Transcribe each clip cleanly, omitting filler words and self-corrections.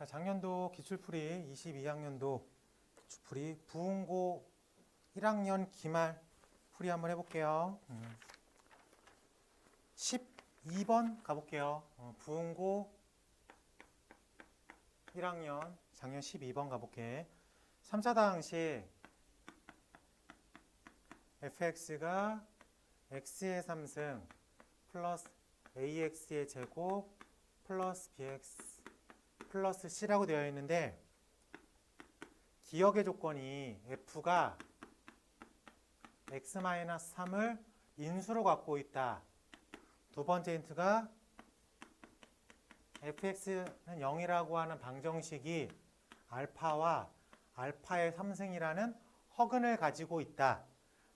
자, 작년도 기출풀이 22학년도 기출풀이 부은고 1학년 기말 풀이 한번 해볼게요. 12번 가볼게요. 부은고 1학년 작년 12번 가볼게. 3차다항식 fx가 x의 3승 플러스 ax의 제곱 플러스 bx 플러스 c라고 되어 있는데 기억의 조건이 f가 x-3을 인수로 갖고 있다. 두 번째 힌트가 fx는 0이라고 하는 방정식이 알파와 알파의 3승이라는 허근을 가지고 있다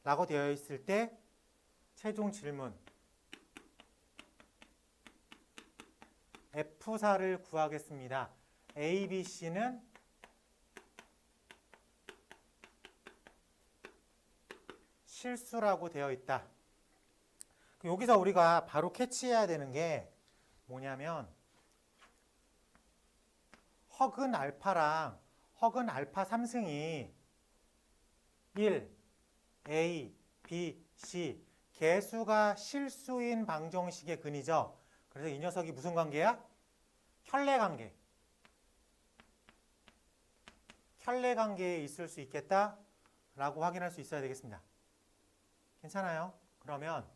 라고 되어 있을 때 최종 질문 F4를 구하겠습니다. A, B, C는 실수라고 되어 있다. 여기서 우리가 바로 캐치해야 되는 게 뭐냐면 허근 알파랑 허근 알파 3승이 1, A, B, C 개수가 실수인 방정식의 근이죠. 그래서 이 녀석이 무슨 관계야? 혈례관계. 혈례관계에 있을 수 있겠다 라고 확인할 수 있어야 되겠습니다. 괜찮아요? 그러면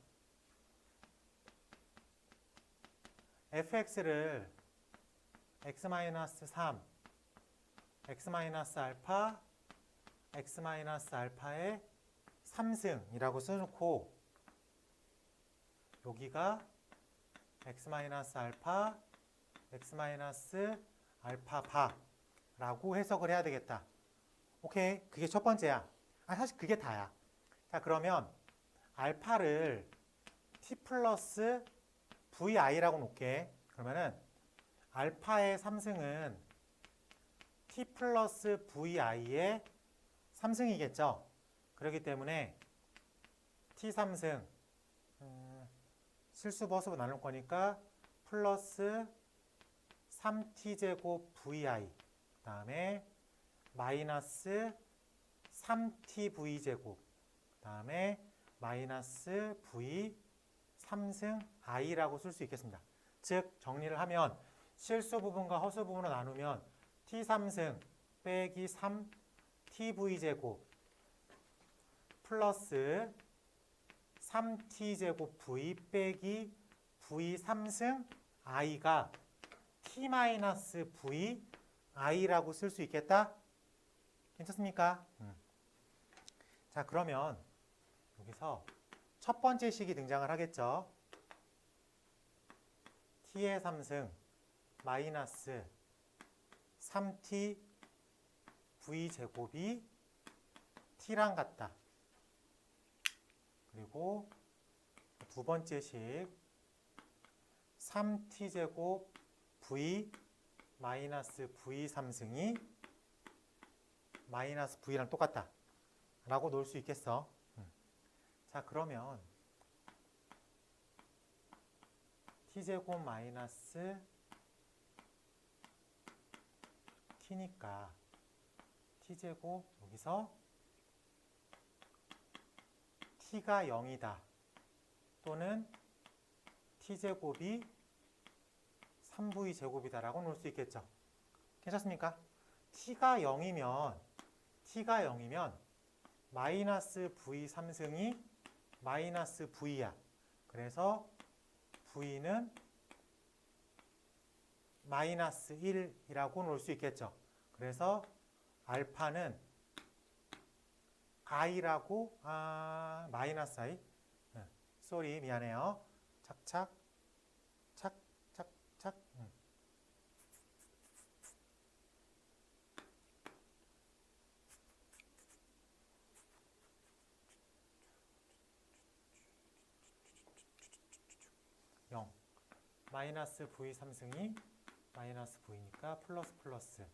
fx를 x-3, x-알파, x-알파의 3승이라고 써놓고 여기가 x-알파, x-알파바라고 해석을 해야 되겠다. 오케이, 그게 첫 번째야. 사실 그게 다야. 자, 그러면 알파를 t 플러스 vi라고 놓게. 그러면은 알파의 3승은 t 플러스 vi의 3승이겠죠. 그렇기 때문에 t 3승 실수 버스로 나눌 거니까 플러스 3t제곱 vi 그 다음에 마이너스 3tv제곱 그 다음에 마이너스 v 3승 i라고 쓸 수 있겠습니다. 즉 정리를 하면 실수 부분과 허수 부분으로 나누면 t3승 빼기 3tv제곱 플러스 3t제곱 v 빼기 v 3승 i가 t-v i라고 쓸 수 있겠다? 괜찮습니까? 자, 그러면 여기서 첫 번째 식이 등장을 하겠죠. t의 3승 마이너스 3t v제곱이 t랑 같다. 그리고 두 번째 식 3t제곱 v 마이너스 v 3승이 마이너스 v랑 똑같다 라고 놓을 수 있겠어. 자, 그러면 t제곱 마이너스 t니까 t제곱 여기서 t가 0이다 또는 t제곱이 3v 제곱이다 라고 놓을 수 있겠죠. 괜찮습니까? t가 0이면 마이너스 v 3승이 마이너스 v야. 그래서 v는 마이너스 1이라고 놓을 수 있겠죠. 그래서 알파는 i라고 마이너스 i 쏘리 미안해요. 착착 착착착 0 마이너스 v 3승이 마이너스 v니까 플러스 플러스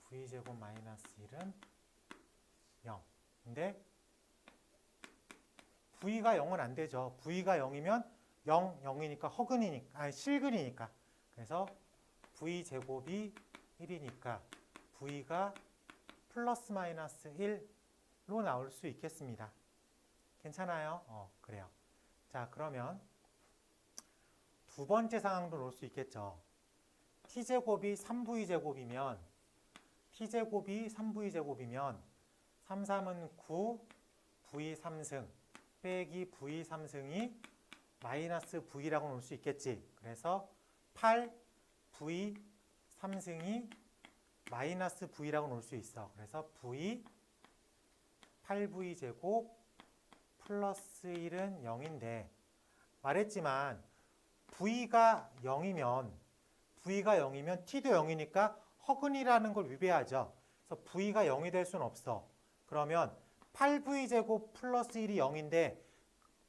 v제곱 마이너스 1은 0. 근데 v가 0은 안 되죠. v가 0이면 0, 0이니까 허근이니까, 실근이니까. 그래서 v 제곱이 1이니까 v가 플러스 마이너스 1로 나올 수 있겠습니다. 괜찮아요? 그래요. 자, 그러면 두 번째 상황도 놓을 수 있겠죠. t제곱이 3v제곱이면 t제곱이 3v제곱이면 3, 3은 9, v 3승 빼기 v 3승이 마이너스 v라고 놓을 수 있겠지. 그래서 8, v 3승이 마이너스 v라고 놓을 수 있어. 그래서 v 8v 제곱 플러스 1은 0인데 말했지만 v가 0이면 t도 0이니까 허근이라는 걸 위배하죠. 그래서 v가 0이 될 수는 없어. 그러면 8v 제곱 플러스 1이 0인데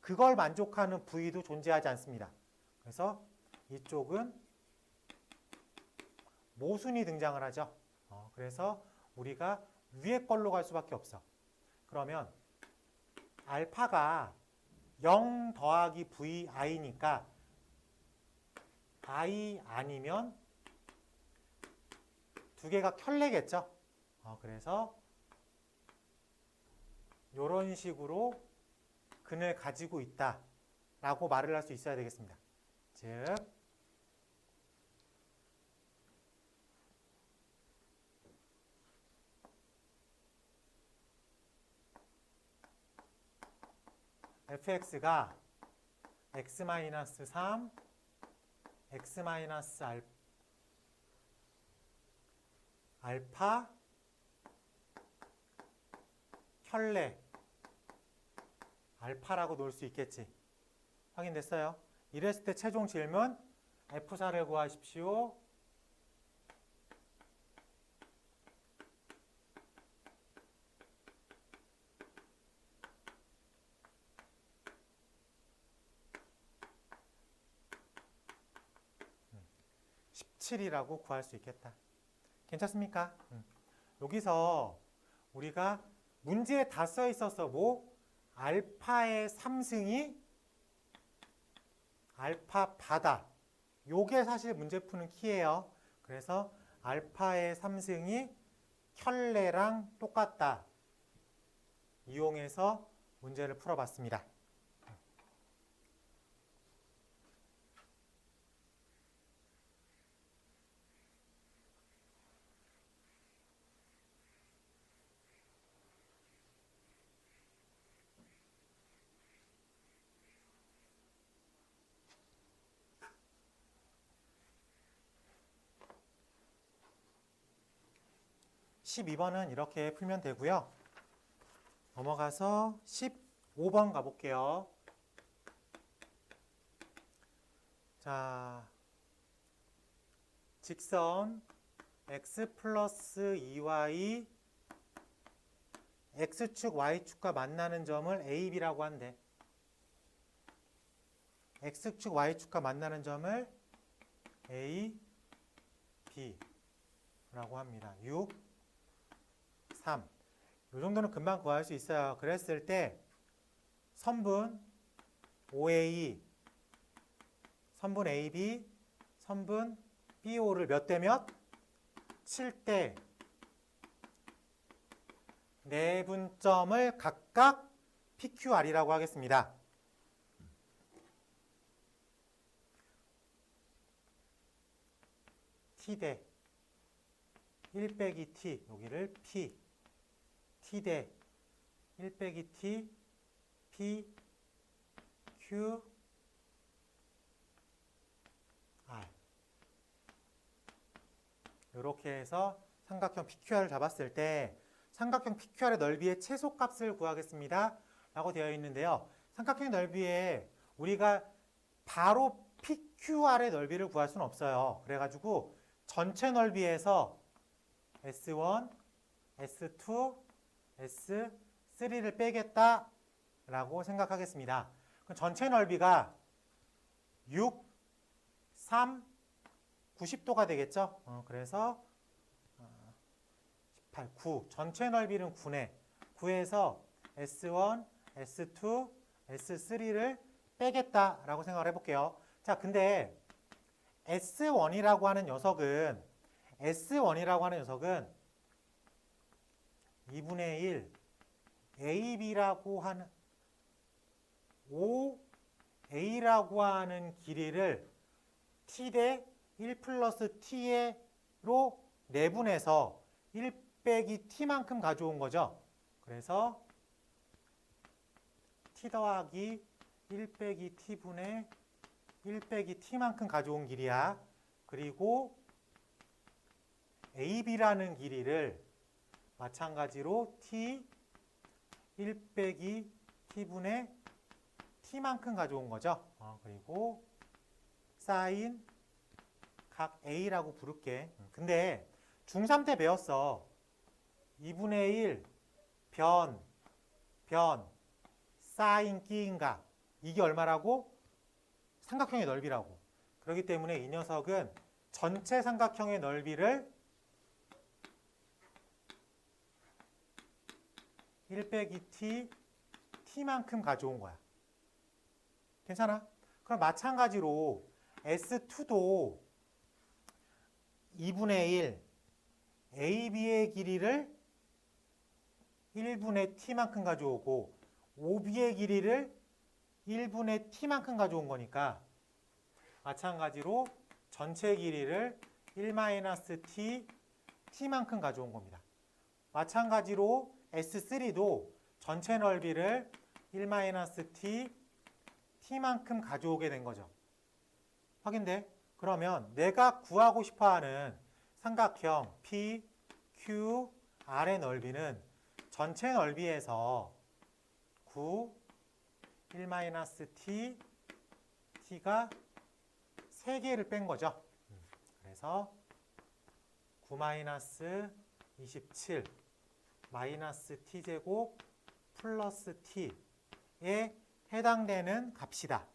그걸 만족하는 v도 존재하지 않습니다. 그래서 이쪽은 모순이 등장을 하죠. 그래서 우리가 위에 걸로 갈 수밖에 없어. 그러면 알파가 0 더하기 vi니까 i 아니면 두 개가 켤레겠죠. 그래서 이런 식으로 근을 가지고 있다라고 말을 할 수 있어야 되겠습니다. 즉 fx가 x-3, x-알파, 켤레, 알파라고 놓을 수 있겠지. 확인됐어요? 이랬을 때 최종 질문 F4를 구하십시오. 이라고 구할 수 있겠다. 괜찮습니까? 여기서 우리가 문제에 다 써 있어서 알파의 3승이 알파 바다. 요게 사실 문제 푸는 키예요. 그래서 알파의 3승이 켤레랑 똑같다. 이용해서 문제를 풀어봤습니다. 12번은 이렇게 풀면 되고요. 넘어가서 15번 가볼게요. 자, 직선 x 플러스 2y x축 y축과 만나는 점을 a, b라고 한대. x축 y축과 만나는 점을 a, b라고 합니다. 6, 3. 이 정도는 금방 구할 수 있어요. 그랬을 때 선분 OA, 선분 AB, 선분 BO를 몇 대 몇? 7대 네 분점을 각각 PQR이라고 하겠습니다. T대 1 빼기 T, 여기를 P, T대 1 빼기 T, P, Q, R. 이렇게 해서 삼각형 PQR을 잡았을 때 삼각형 PQR의 넓이의 최소값을 구하겠습니다. 라고 되어 있는데요. 삼각형 넓이에 우리가 바로 PQR의 넓이를 구할 수는 없어요. 그래가지고 전체 넓이에서 S1, S2, S3를 빼겠다라고 생각하겠습니다. 그럼 전체 넓이가 6, 3, 90도가 되겠죠? 그래서 18, 9. 전체 넓이는 9네. 9에서 S1, S2, S3를 빼겠다라고 생각을 해볼게요. 자, 근데 S1이라고 하는 녀석은 2분의 1 AB라고 하는 OA라고 하는 길이를 T 대 1 플러스 T로 내분해서 1 빼기 T만큼 가져온 거죠. 그래서 T 더하기 1 빼기 T분의 1 빼기 T만큼 가져온 길이야. 그리고 AB라는 길이를 마찬가지로 T 1 빼기 T분의 T만큼 가져온 거죠. 그리고 사인 각 A라고 부를게. 근데 중3 때 배웠어. 2분의 1 변 사인 끼인각. 이게 얼마라고? 삼각형의 넓이라고. 그렇기 때문에 이 녀석은 전체 삼각형의 넓이를 1 빼기 T, T만큼 가져온 거야. 괜찮아? 그럼 마찬가지로 S2도 2분의 1 AB의 길이를 1분의 T만큼 가져오고 OB의 길이를 1분의 T만큼 가져온 거니까 마찬가지로 전체 길이를 1-T, T만큼 가져온 겁니다. 마찬가지로 S3도 전체 넓이를 1-T, T만큼 가져오게 된 거죠. 확인돼? 그러면 내가 구하고 싶어하는 삼각형 P, Q, R의 넓이는 전체 넓이에서 9, 1-T, T가 3개를 뺀 거죠. 그래서 9-27 마이너스 T제곱 플러스 T에 해당되는 값이다.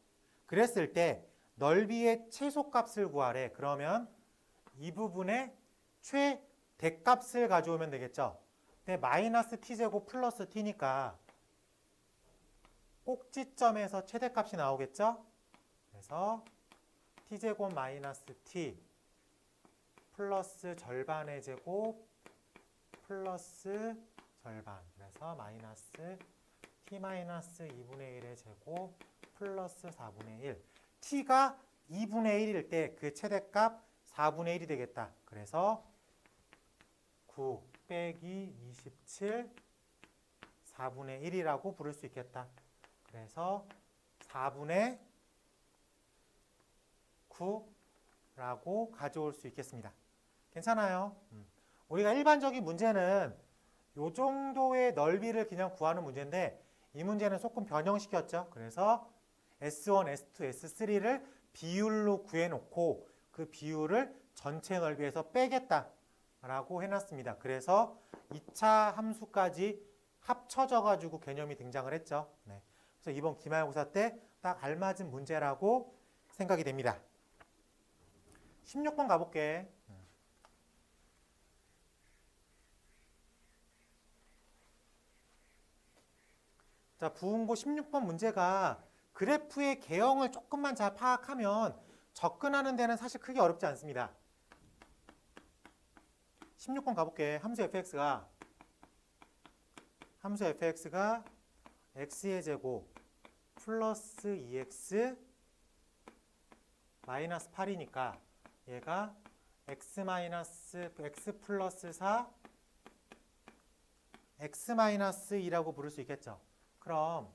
그랬을 때 넓이의 최소값을 구하래. 그러면 이 부분의 최대값을 가져오면 되겠죠. 근데 마이너스 T제곱 플러스 T니까 꼭지점에서 최대값이 나오겠죠. 그래서 T제곱 마이너스 T 플러스 절반의 제곱 플러스 절반. 그래서 마이너스 T 마이너스 2분의 1의 제곱 플러스 4분의 1. T가 2분의 1일 때 그 최대값 4분의 1이 되겠다. 그래서 9 빼기 27 4분의 1이라고 부를 수 있겠다. 그래서 4분의 9라고 가져올 수 있겠습니다. 괜찮아요? 우리가 일반적인 문제는 이 정도의 넓이를 그냥 구하는 문제인데 이 문제는 조금 변형시켰죠. 그래서 S1, S2, S3를 비율로 구해놓고 그 비율을 전체 넓이에서 빼겠다라고 해놨습니다. 그래서 2차 함수까지 합쳐져가지고 개념이 등장을 했죠. 네. 그래서 이번 기말고사 때 딱 알맞은 문제라고 생각이 됩니다. 16번 가볼게. 자, 부응고 16번 문제가 그래프의 개형을 조금만 잘 파악하면 접근하는 데는 사실 크게 어렵지 않습니다. 16번 가볼게. 함수 fx가 x의 제곱 플러스 2x 마이너스 8이니까 얘가 x 플러스 4 x 마이너스 2라고 부를 수 있겠죠. 그럼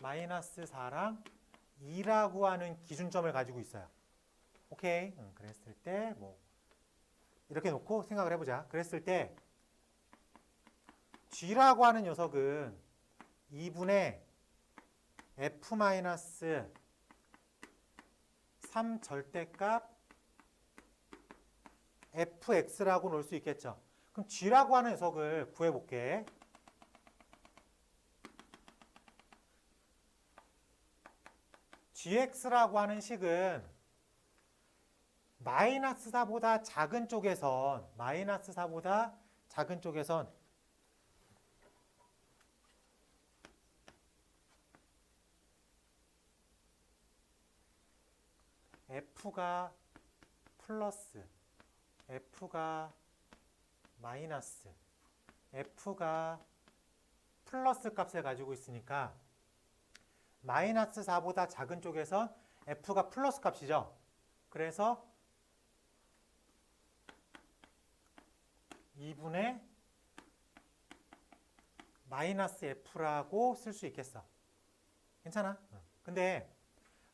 마이너스 4랑 2라고 하는 기준점을 가지고 있어요. 오케이. 그랬을 때 뭐 이렇게 놓고 생각을 해보자. 그랬을 때 G라고 하는 녀석은 2분의 F 마이너스 3 절대값 fx라고 놓을 수 있겠죠. 그럼 G라고 하는 녀석을 구해볼게. gx라고 하는 식은 마이너스 4보다 작은 쪽에선 f가 플러스, f가 마이너스, f가 플러스 값을 가지고 있으니까 마이너스 4보다 작은 쪽에선 f가 플러스 값이죠. 그래서 2분의 마이너스 f라고 쓸 수 있겠어. 괜찮아? 근데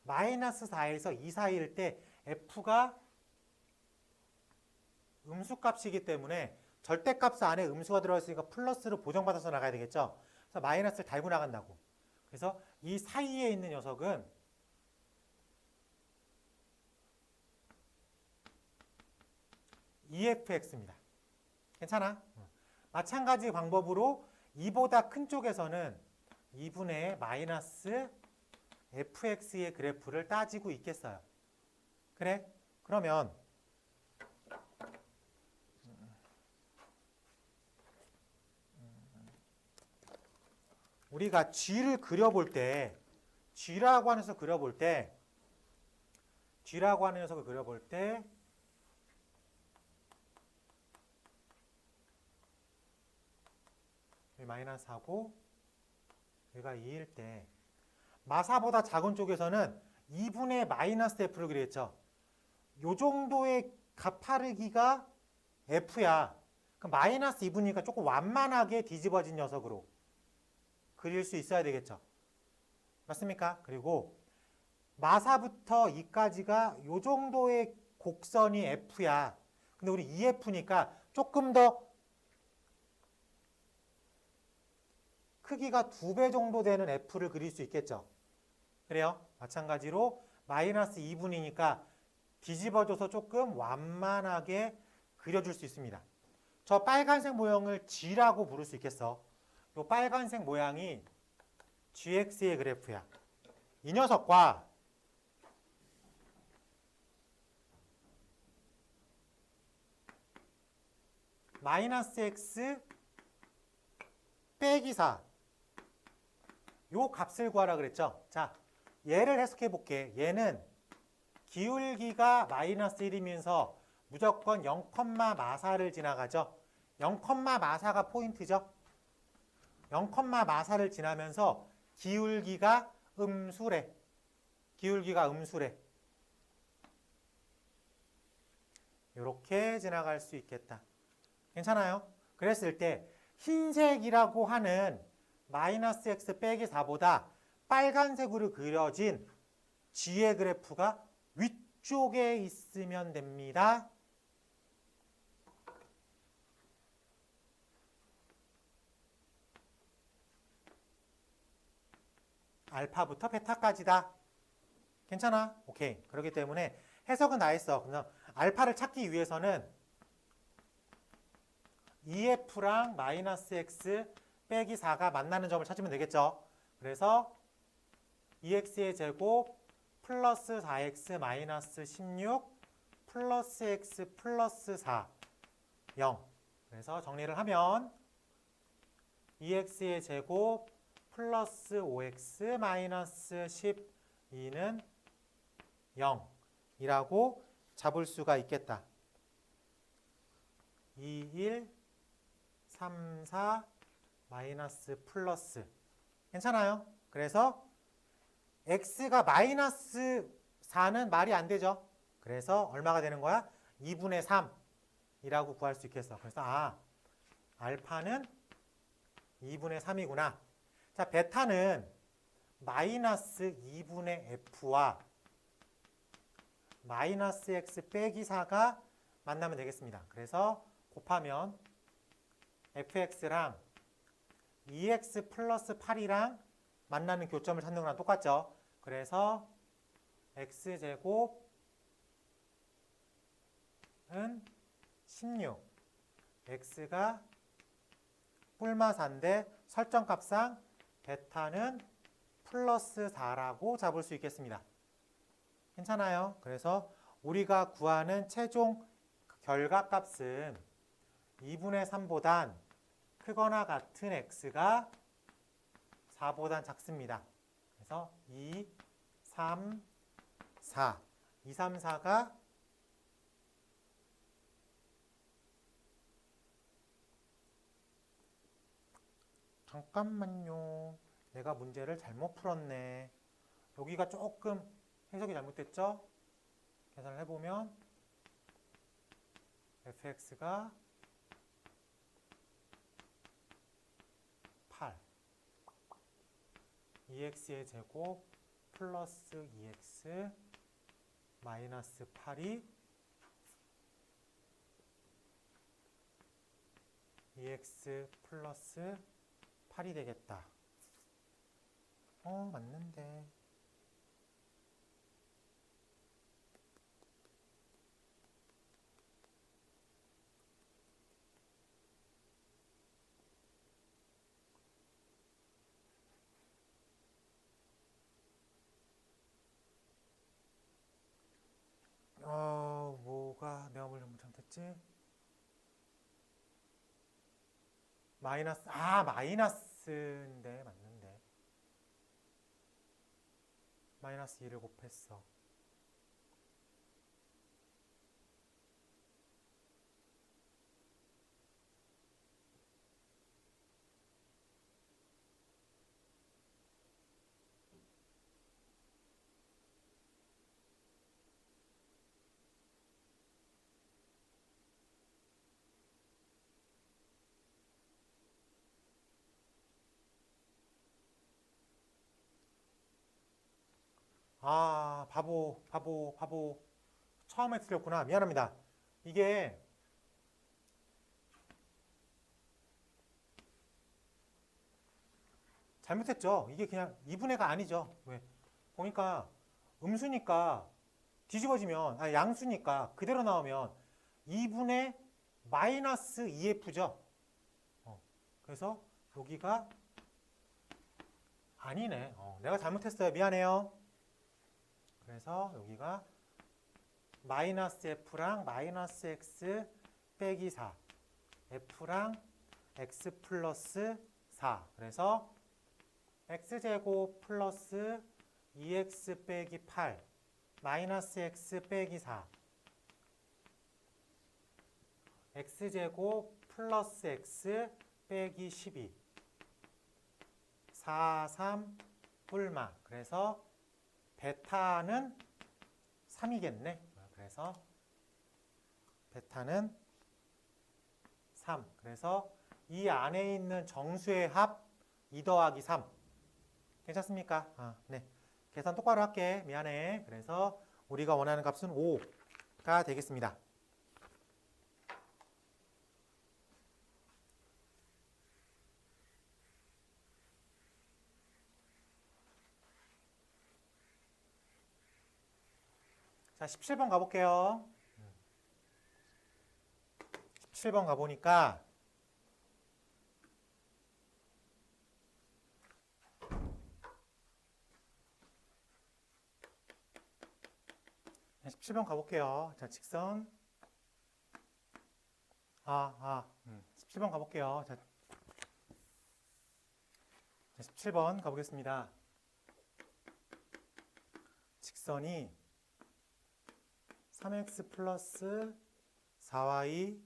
마이너스 4에서 2 사이일 때 f가 음수값이기 때문에 절대값 안에 음수가 들어있으니까 플러스로 보정받아서 나가야 되겠죠. 그래서 마이너스를 달고 나간다고. 그래서 이 사이에 있는 녀석은 EFX입니다. 괜찮아? 마찬가지 방법으로 2보다 큰 쪽에서는 2분의 마이너스 fx의 그래프를 따지고 있겠어요. 그래? 그러면 우리가 G를 그려볼 때, G라고 하는 녀석을 그려볼 때, G라고 하는 녀석을 그려볼 때, 여기 마이너스 하고, 여기가 2일 때, 마사보다 작은 쪽에서는 2분의 마이너스 f를 그리겠죠. 요 정도의 가파르기가 f야. 그럼 마이너스 2분이니까 조금 완만하게 뒤집어진 녀석으로 그릴 수 있어야 되겠죠. 맞습니까? 그리고 마사부터 2까지가 요 정도의 곡선이 f야. 근데 우리 2f니까 조금 더 크기가 2배 정도 되는 f를 그릴 수 있겠죠. 그래요. 마찬가지로 마이너스 2분이니까 뒤집어줘서 조금 완만하게 그려줄 수 있습니다. 저 빨간색 모형을 G라고 부를 수 있겠어. 이 빨간색 모양이 GX의 그래프야. 이 녀석과 마이너스 X 빼기 4 요 값을 구하라 그랬죠. 자, 얘를 해석해 볼게. 얘는 기울기가 마이너스 1이면서 무조건 0, 마사를 지나가죠. 0, 마사가 포인트죠. 0, 마사를 지나면서 기울기가 음수래. 기울기가 음수래. 이렇게 지나갈 수 있겠다. 괜찮아요? 그랬을 때 흰색이라고 하는 마이너스 x 빼기 4보다 빨간색으로 그려진 G의 그래프가 위쪽에 있으면 됩니다. 알파부터 베타까지다. 괜찮아? 오케이. 그렇기 때문에 해석은 다 했어. 그래서 알파를 찾기 위해서는 EF랑 마이너스 x 빼기 4가 만나는 점을 찾으면 되겠죠. 그래서 EX의 제곱 플러스 4x 마이너스 16 플러스 x 플러스 4 0. 그래서 정리를 하면 EX의 제곱 플러스 5x 마이너스 12는 0이라고 잡을 수가 있겠다. 2, 1, 3, 4 마이너스 플러스. 괜찮아요? 그래서 x가 마이너스 4는 말이 안 되죠. 그래서 얼마가 되는 거야? 2분의 3이라고 구할 수 있겠어. 그래서 알파는 2분의 3이구나. 자, 베타는 마이너스 2분의 f와 마이너스 x 빼기 4가 만나면 되겠습니다. 그래서 곱하면 fx랑 2x 플러스 8이랑 만나는 교점을 찾는 거랑 똑같죠. 그래서 x제곱은 16, x가 뿔마 4인데 설정값상 베타는 플러스 4라고 잡을 수 있겠습니다. 괜찮아요? 그래서 우리가 구하는 최종 결과값은 2분의 3보단 크거나 같은 x가 4보단 작습니다. 그래서 2, 3, 4 2, 3, 4가 잠깐만요. 내가 문제를 잘못 풀었네. 여기가 조금 해석이 잘못됐죠? 계산을 해보면 fx가 8 2x의 제곱 플러스 2x 마이너스 8이 2x 플러스 8이 되겠다. 맞는데. 뭐가 내가 뭘 잘못했지? 마이너스인데 맞는데. 마이너스 2를 곱했어. 바보. 처음에 틀렸구나. 미안합니다. 이게 잘못했죠. 이게 그냥 2분의가 아니죠. 왜? 보니까 음수니까 뒤집어지면, 양수니까 그대로 나오면 2분의 마이너스 2f죠. 그래서 여기가 아니네. 내가 잘못했어요. 미안해요. 그래서 여기가 마이너스 f랑 마이너스 x 빼기 4 f랑 x 플러스 4 그래서 x제곱 플러스 2x 빼기 8 마이너스 x 빼기 4 x제곱 플러스 x 빼기 12 4, 3 뿔마 그래서 베타는 3이겠네. 그래서 베타는 3. 그래서 이 안에 있는 정수의 합 2 더하기 3. 괜찮습니까? 네. 계산 똑바로 할게. 미안해. 그래서 우리가 원하는 값은 5가 되겠습니다. 자, 17번 가볼게요. 17번 가보니까 17번 가볼게요. 자, 직선 17번 가볼게요. 자, 17번 가보겠습니다. 직선이 3x 플러스 4y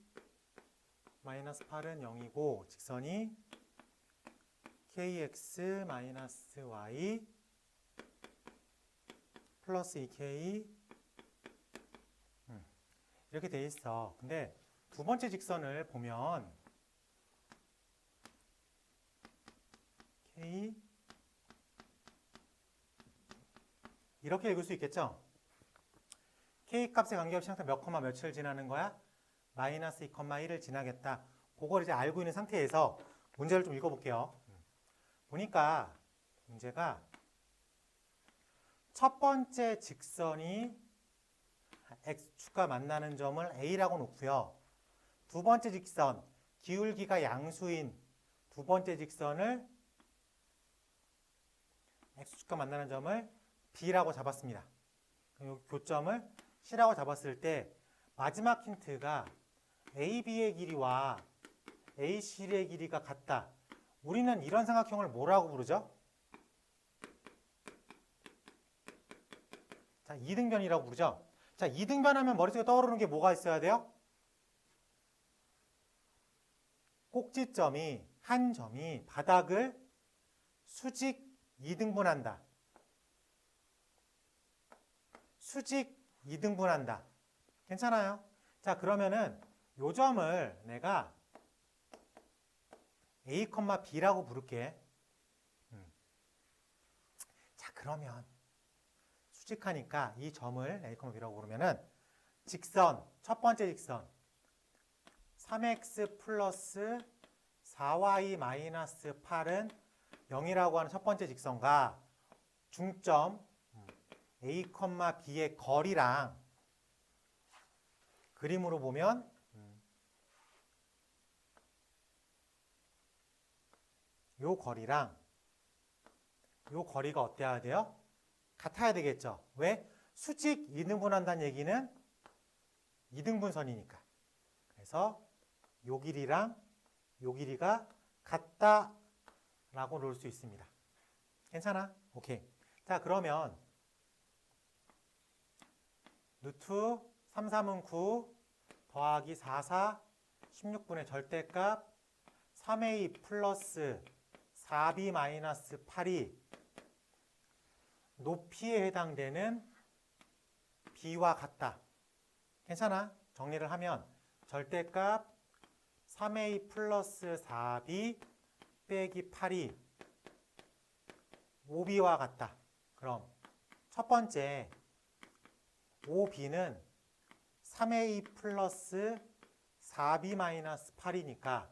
마이너스 8은 0이고 직선이 kx 마이너스 y 플러스 2k 이렇게 돼 있어. 근데 두 번째 직선을 보면 k 이렇게 읽을 수 있겠죠? k 값에 관계없이 항상 몇 콤마 며칠을 지나는 거야? 마이너스 2,1을 지나겠다. 그걸 이제 알고 있는 상태에서 문제를 좀 읽어볼게요. 보니까 문제가 첫 번째 직선이 x축과 만나는 점을 a라고 놓고요. 두 번째 직선, 기울기가 양수인 두 번째 직선을 x축과 만나는 점을 b라고 잡았습니다. 여기 교점을 c라고 잡았을 때 마지막 힌트가 AB의 길이와 AC의 길이가 같다. 우리는 이런 삼각형을 뭐라고 부르죠? 자, 이등변이라고 부르죠? 자, 이등변하면 머릿속에 떠오르는 게 뭐가 있어야 돼요? 꼭지점이 한 점이 바닥을 수직 2등분한다. 수직 2등분한다. 괜찮아요? 자, 그러면은 요 점을 내가 A, B라고 부를게. 자, 그러면 수직하니까 이 점을 A, B라고 부르면은 직선, 첫 번째 직선 3x 플러스 4y 마이너스 8은 0이라고 하는 첫 번째 직선과 중점 A, B의 거리랑 그림으로 보면 요 거리랑 요 거리가 어때야 돼요? 같아야 되겠죠. 왜? 수직 2등분한다는 얘기는 2등분선이니까. 그래서 요 길이랑 요 길이가 같다라고 놓을 수 있습니다. 괜찮아? 오케이. 자, 그러면 루트 3, 3은 9 더하기 4, 4 16분의 절대값 3a 플러스 4b 마이너스 8이 높이에 해당되는 b와 같다. 괜찮아? 정리를 하면 절대값 3a 플러스 4b 빼기 8이 5b와 같다. 그럼 첫 번째 5b는 3a 플러스 4b 마이너스 8이니까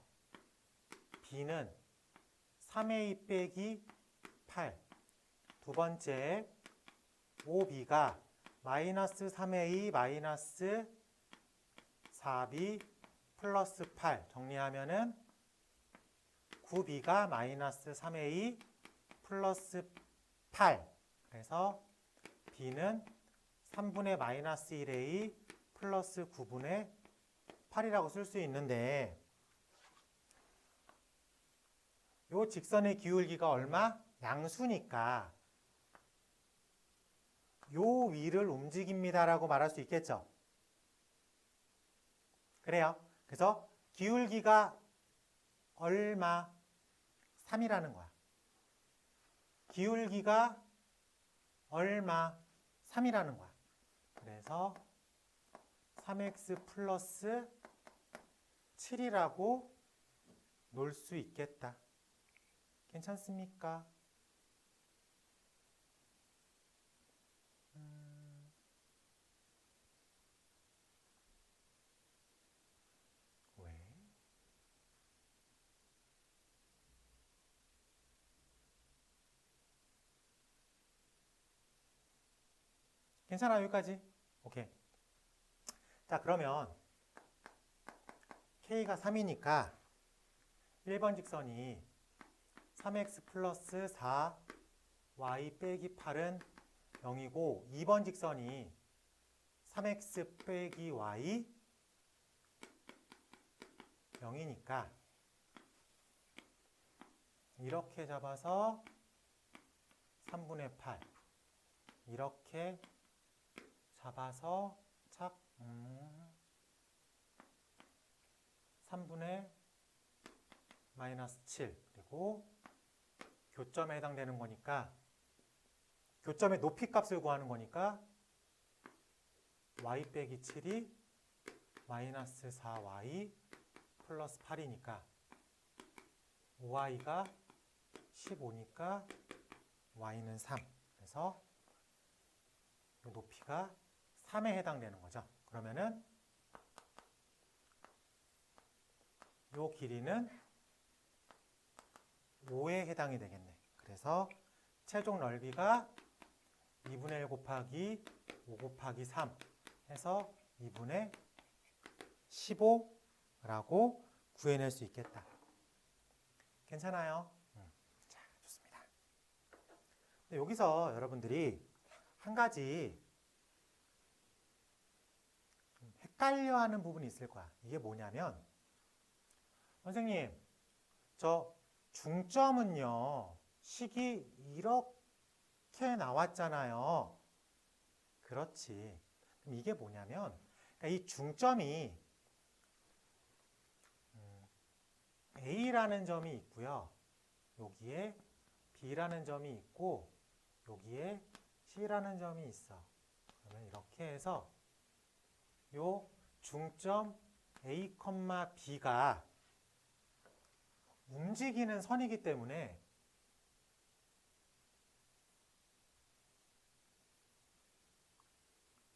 b는 3a 빼기 8. 두 번째 5b가 마이너스 3a 마이너스 4b 플러스 8 정리하면은 9b가 마이너스 3a 플러스 8. 그래서 b는 3분의 마이너스 1a 플러스 9분의 8이라고 쓸 수 있는데 요 직선의 기울기가 얼마? 양수니까 요 위를 움직입니다라고 말할 수 있겠죠. 그래요. 그래서 기울기가 얼마? 3이라는 거야. 기울기가 얼마? 3이라는 거야. 그래서 3x 플러스 7이라고 놓을 수 있겠다. 괜찮습니까? 왜? 괜찮아요, 여기까지? 오케이. 자, 그러면 K가 3이니까 1번 직선이 3x 플러스 4y 빼기 8은 0이고 2번 직선이 3x 빼기 y 0이니까 이렇게 잡아서 3분의 8 이렇게 잡아서 착 3분의 마이너스 7 그리고 교점에 해당되는 거니까 교점의 높이 값을 구하는 거니까 y 빼기 7이 마이너스 4y 플러스 8이니까 5y가 15니까 y는 3. 그래서 이 높이가 3에 해당되는 거죠. 그러면은 이 길이는 5에 해당이 되겠네. 그래서 최종 넓이가 2분의 1 곱하기 5 곱하기 3 해서 2분의 15라고 구해낼 수 있겠다. 괜찮아요? 자, 좋습니다. 근데 여기서 여러분들이 한 가지 헷갈려하는 부분이 있을 거야. 이게 뭐냐면 선생님, 저 중점은요, 식이 이렇게 나왔잖아요. 그렇지. 그럼 이게 뭐냐면 그러니까 이 중점이 A라는 점이 있고요. 여기에 B라는 점이 있고 여기에 C라는 점이 있어. 그러면 이렇게 해서 요 중점 A, B가 움직이는 선이기 때문에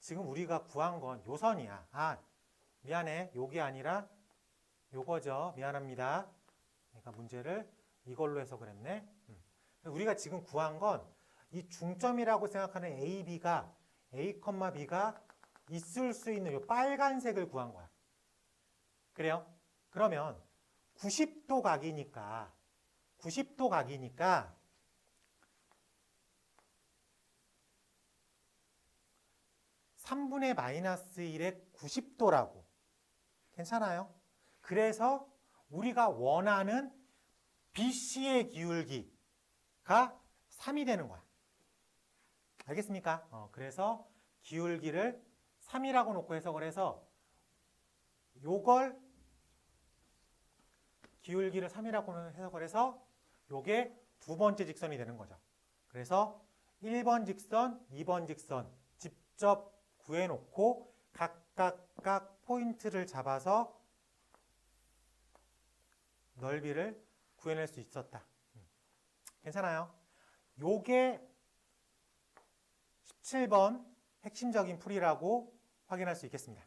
지금 우리가 구한 건 요 선이야. 아, 미안해. 요게 아니라 요거죠. 미안합니다. 내가 문제를 이걸로 해서 그랬네. 우리가 지금 구한 건 이 중점이라고 생각하는 A, B가 있을 수 있는 요 빨간색을 구한 거야. 그래요? 그러면 90도 각이니까 3분의 마이너스 1의 90도라고. 괜찮아요? 그래서 우리가 원하는 BC의 기울기가 3이 되는 거야. 알겠습니까? 그래서 기울기를 3이라고 놓고 해석을 해서 요걸 기울기를 3이라고 해석을 해서 요게 두 번째 직선이 되는 거죠. 그래서 1번 직선, 2번 직선 직접 구해놓고 각각 포인트를 잡아서 넓이를 구해낼 수 있었다. 괜찮아요? 요게 17번 핵심적인 풀이라고 확인할 수 있겠습니다.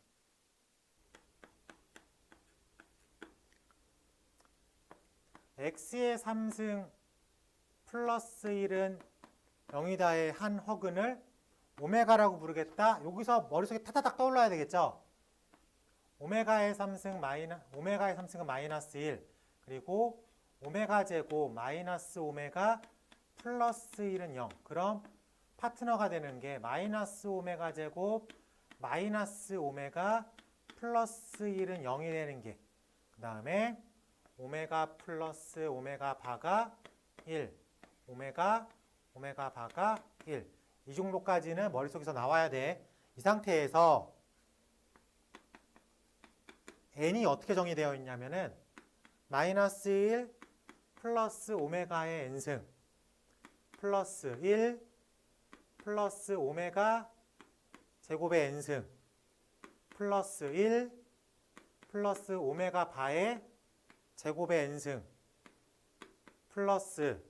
x의 3승 플러스 1은 0이다의 한 허근을 오메가라고 부르겠다. 여기서 머릿속에 타다닥 떠올라야 되겠죠? 오메가의 3승은 마이너스 1 그리고 오메가 제곱 마이너스 오메가 플러스 1은 0. 그럼 파트너가 되는 게 마이너스 오메가 제곱 마이너스 오메가 플러스 1은 0이 되는 게 그 다음에 오메가 플러스 오메가 바가 1 오메가 바가 1 이 정도까지는 머릿속에서 나와야 돼. 이 상태에서 n이 어떻게 정의되어 있냐면은 마이너스 1 플러스 오메가의 n승 플러스 1 플러스 오메가 제곱의 n승 플러스 1 플러스 오메가 바의 제곱의 n승 플러스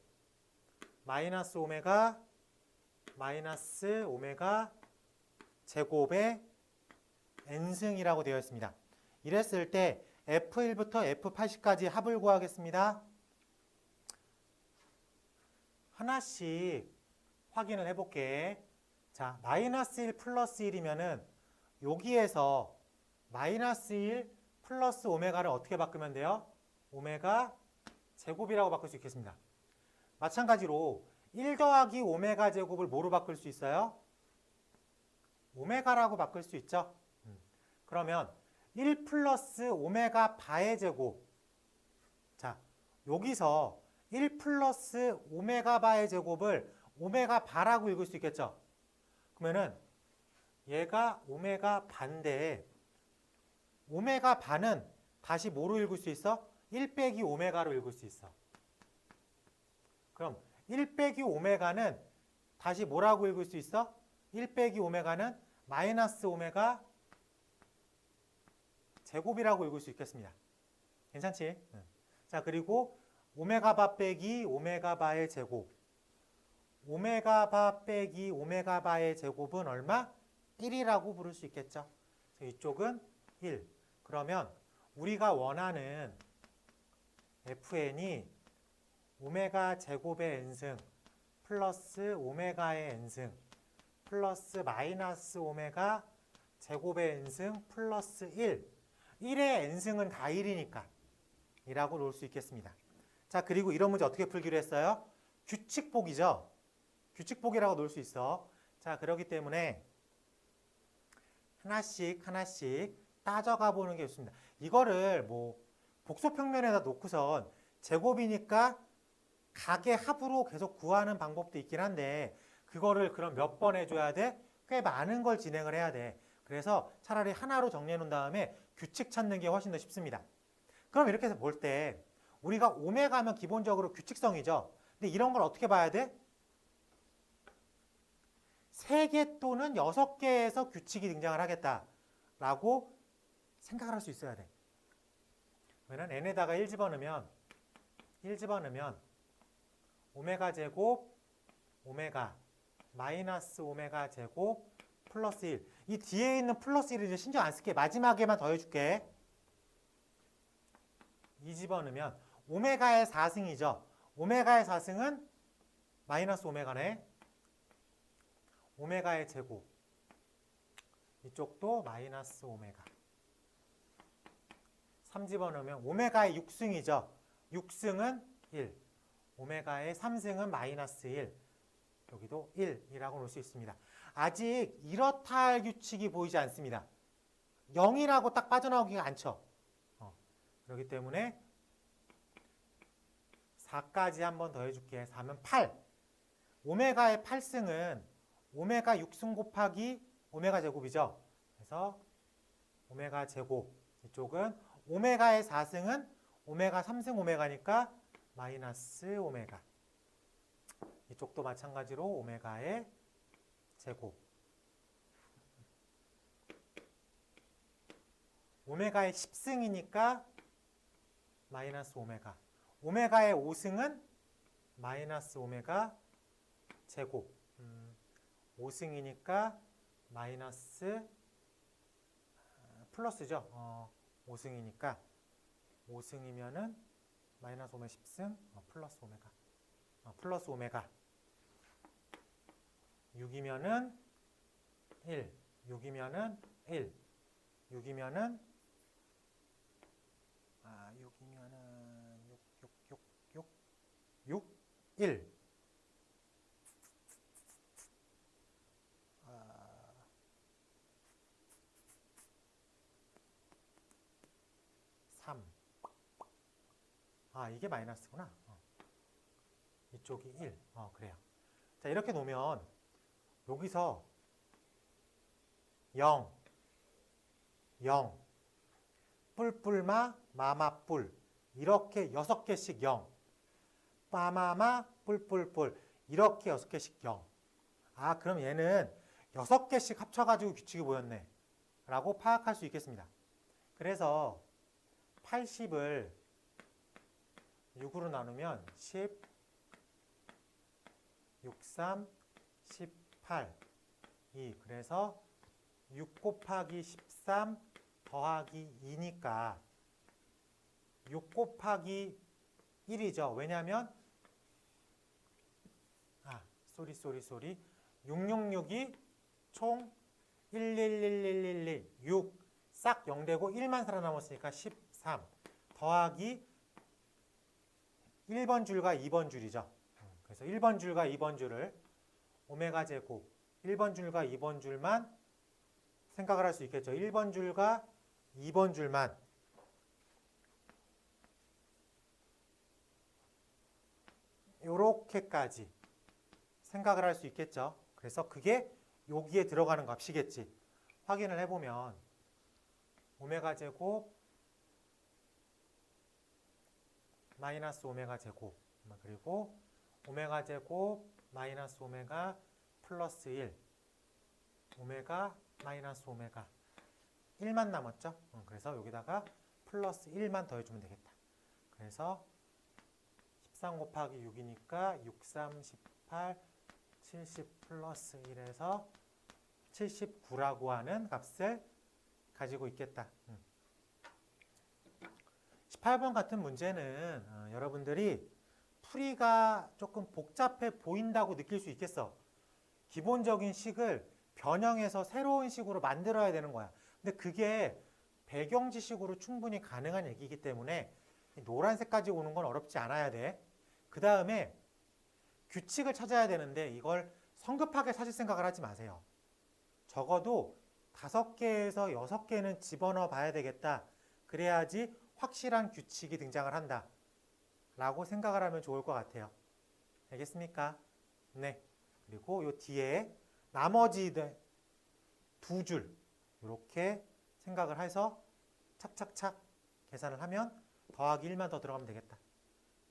마이너스 오메가 제곱의 n승이라고 되어 있습니다. 이랬을 때 F1부터 F80까지 합을 구하겠습니다. 하나씩 확인을 해볼게. 자, 마이너스 1 플러스 1이면은 여기에서 마이너스 1 플러스 오메가를 어떻게 바꾸면 돼요? 오메가 제곱이라고 바꿀 수 있겠습니다. 마찬가지로 1 더하기 오메가 제곱을 뭐로 바꿀 수 있어요? 오메가라고 바꿀 수 있죠. 그러면 1 플러스 오메가 바의 제곱. 자, 여기서 1 플러스 오메가 바의 제곱을 오메가 바라고 읽을 수 있겠죠. 그러면은 얘가 오메가 바인데 오메가 바는 다시 뭐로 읽을 수 있어? 1 빼기 오메가로 읽을 수 있어. 그럼 1 빼기 오메가는 다시 뭐라고 읽을 수 있어? 1 빼기 오메가는 마이너스 오메가 제곱이라고 읽을 수 있겠습니다. 괜찮지? 자, 그리고 오메가 바 빼기 오메가 바의 제곱. 오메가 바 빼기 오메가 바의 제곱은 얼마? 1이라고 부를 수 있겠죠. 이쪽은 1. 그러면 우리가 원하는 fn이 오메가 제곱의 n승 플러스 오메가의 n승 플러스 마이너스 오메가 제곱의 n승 플러스 1. 1의 n승은 다 1이니까 이라고 놓을 수 있겠습니다. 자, 그리고 이런 문제 어떻게 풀기로 했어요? 규칙복이죠. 규칙복이라고 놓을 수 있어. 자, 그렇기 때문에 하나씩 따져가 보는 게 좋습니다. 이거를 뭐 복소평면에다 놓고선 제곱이니까 각의 합으로 계속 구하는 방법도 있긴 한데 그거를 그럼 몇 번 해줘야 돼? 꽤 많은 걸 진행을 해야 돼. 그래서 차라리 하나로 정리해 놓은 다음에 규칙 찾는 게 훨씬 더 쉽습니다. 그럼 이렇게 해서 볼 때 우리가 오메가면 기본적으로 규칙성이죠. 근데 이런 걸 어떻게 봐야 돼? 3개 또는 6개에서 규칙이 등장을 하겠다라고 생각을 할 수 있어야 돼. 그러면 n에다가 1 집어넣으면 오메가 제곱 오메가 마이너스 오메가 제곱 플러스 1. 이 뒤에 있는 플러스 1을 이제 신경 안 쓸게. 마지막에만 더해줄게. 2 집어넣으면 오메가의 4승이죠. 오메가의 4승은 마이너스 오메가네. 오메가의 제곱. 이쪽도 마이너스 오메가. 3 집어넣으면 오메가의 6승이죠. 6승은 1. 오메가의 3승은 마이너스 1. 여기도 1이라고 놓을 수 있습니다. 아직 이렇다 할 규칙이 보이지 않습니다. 0이라고 딱 빠져나오기가 않죠. 그렇기 때문에 4까지 한 번 더 해줄게. 4면 8. 오메가의 8승은 오메가 6승 곱하기 오메가 제곱이죠. 그래서 오메가 제곱. 이쪽은 오메가의 4승은 오메가 3승 오메가니까 마이너스 오메가. 이쪽도 마찬가지로 오메가의 제곱. 오메가의 10승이니까 마이너스 오메가. 오메가의 5승은 마이너스 오메가 제곱. 5승이니까 마이너스 플러스죠. 5승이니까 5승이면은 마이너스 오메가 10승 플러스 오메가. 플러스 오메가. 6이면은 1. 6이면은 1. 6이면은 6, 1. 3. 이게 마이너스구나. 이쪽이 1. 그래요. 자, 이렇게 놓으면 여기서 0, 0, 뿔뿔마, 마마뿔 이렇게 6개씩 0, 빠마마, 뿔뿔뿔 이렇게 6개씩 0. 그럼 얘는 6개씩 합쳐가지고 규칙이 보였네 라고 파악할 수 있겠습니다. 그래서 80을 6으로 나누면 10, 6, 3, 18, 2. 그래서 6 곱하기 13 더하기 2니까 6 곱하기 1이죠. 왜냐하면 쏘리 666이 총 1111111 6 싹 0되고 1만 살아남았으니까 13 더하기 1번 줄과 2번 줄이죠. 그래서 1번 줄과 2번 줄을 오메가 제곱 1번 줄과 2번 줄만 생각을 할 수 있겠죠. 1번 줄과 2번 줄만 요렇게까지 생각을 할 수 있겠죠. 그래서 그게 여기에 들어가는 값이겠지. 확인을 해보면 오메가 제곱 마이너스 오메가 제곱 그리고 오메가 제곱 마이너스 오메가 플러스 1 오메가 마이너스 오메가 1만 남았죠. 그래서 여기다가 플러스 1만 더해주면 되겠다. 그래서 13 곱하기 6이니까 6, 3, 18, 70 플러스 1에서 79라고 하는 값을 가지고 있겠다. 18번 같은 문제는 여러분들이 풀이가 조금 복잡해 보인다고 느낄 수 있겠어. 기본적인 식을 변형해서 새로운 식으로 만들어야 되는 거야. 근데 그게 배경지식으로 충분히 가능한 얘기이기 때문에 노란색까지 오는 건 어렵지 않아야 돼. 그 다음에 규칙을 찾아야 되는데 이걸 성급하게 찾을 생각을 하지 마세요. 적어도 5개에서 6개는 집어넣어 봐야 되겠다. 그래야지 확실한 규칙이 등장을 한다. 라고 생각을 하면 좋을 것 같아요. 알겠습니까? 네. 그리고 요 뒤에 나머지 2줄 이렇게 생각을 해서 착착착 계산을 하면 더하기 1만 더 들어가면 되겠다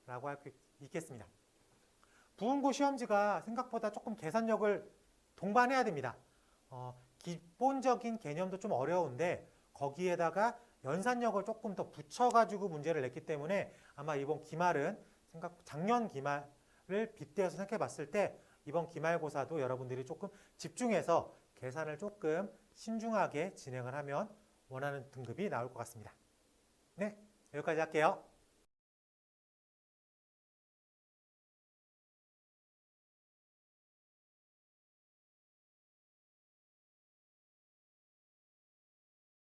라고 할 수 있겠습니다. 부분고 시험지가 생각보다 조금 계산력을 동반해야 됩니다. 기본적인 개념도 좀 어려운데 거기에다가 연산력을 조금 더 붙여가지고 문제를 냈기 때문에 아마 이번 기말은 작년 기말을 빗대어서 생각해 봤을 때 이번 기말고사도 여러분들이 조금 집중해서 계산을 조금 신중하게 진행을 하면 원하는 등급이 나올 것 같습니다. 네, 여기까지 할게요.